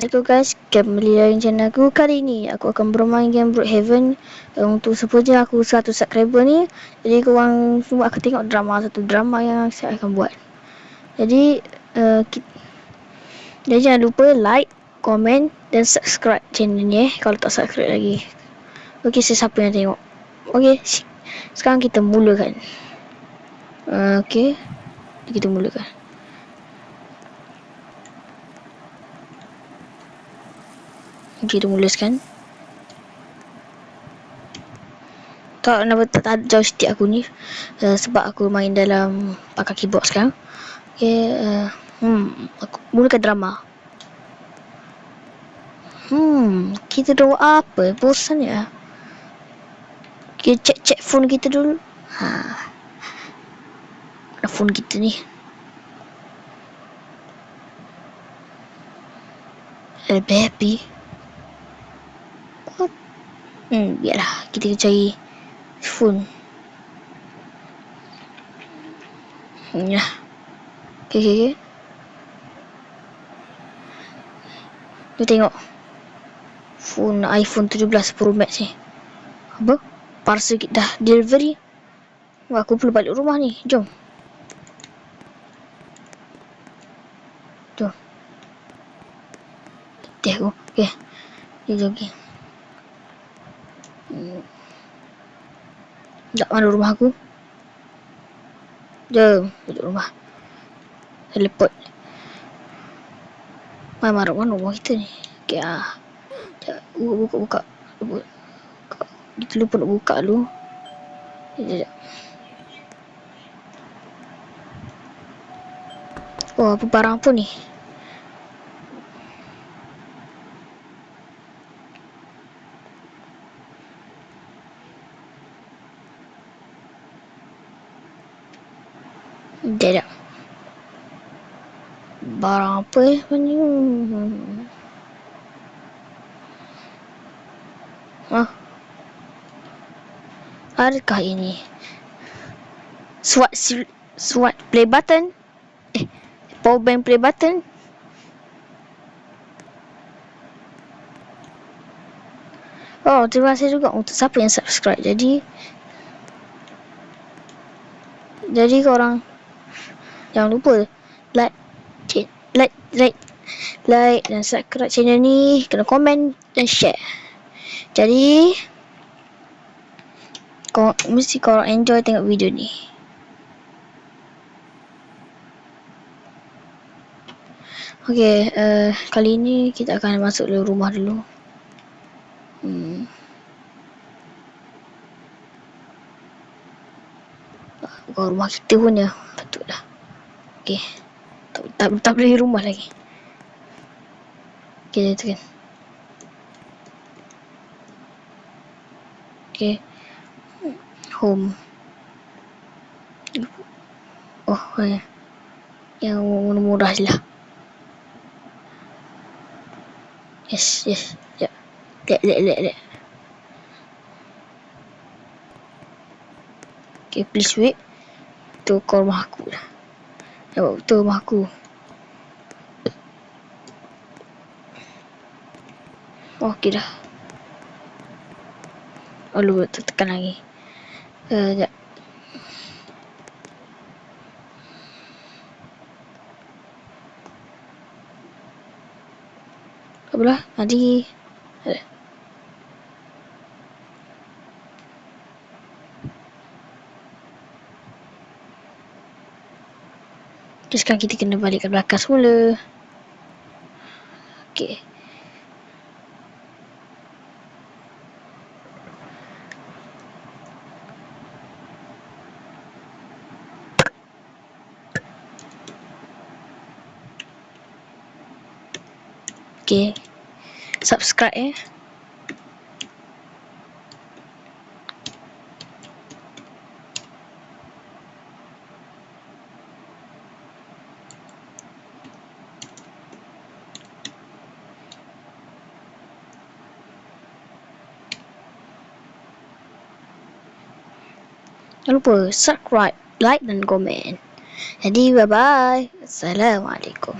Assalamualaikum guys, kembali lagi channel aku. Kali ni aku akan bermain game Brookhaven. Untuk sepoja aku 100 subscriber ni, jadi korang semua akan tengok satu drama yang saya akan buat. Jadi jangan lupa like, komen dan subscribe channel ni kalau tak subscribe lagi. Okey, siapa yang tengok. Okey, sekarang kita mulakan. Okey, kita mulakan. Kita mulakan. Tak nama tak joystick aku ni, sebab aku main dalam pakai keyboard sekarang. Okay, aku mulakan drama. Kita doa apa? Bosan ya. Kita cek phone kita dulu. Mana phone kita ni? Baby. Biarlah kita cari phone. Ya. Okay. Kita tengok phone iPhone 17 Pro Max ni. Apa? Parcel kita dah delivery. Aku perlu balik rumah ni. Jom. Aku. Okay. Dia lagi. Tak mana rumah aku? Jom. Duduk rumah. Teleport. Mana rumah kita ni? Okay. Buka. Kita lupa nak buka dulu. Sekejap. Oh, apa barang apa ni? Sekejap. Barang apa ni? Adakah ini? SWAT play button? Power bank play button? Oh, terima kasih juga untuk siapa yang subscribe. Jadi korang jangan lupa like dan subscribe channel ni, kena komen dan share. Jadi mesti korang enjoy tengok video ni. Okay, kali ni kita akan masuk dalam rumah dulu. Bukan rumah kita pun ya. Betul lah. Okay. Tak boleh rumah lagi. Okay, tekan. Okay. Home. Oh, ya. Yang murah je lah. Yes. Ya. Lihat. Okay, please wait. Itu rumah aku lah. Itu rumah aku. Okay dah. Lu tekan lagi. Sekejap. Apalah, nanti. Sekarang kita kena balik ke belakang semula. Okay. Okay. Subscribe Jangan lupa subscribe, like dan komen. Jadi bye bye. Assalamualaikum.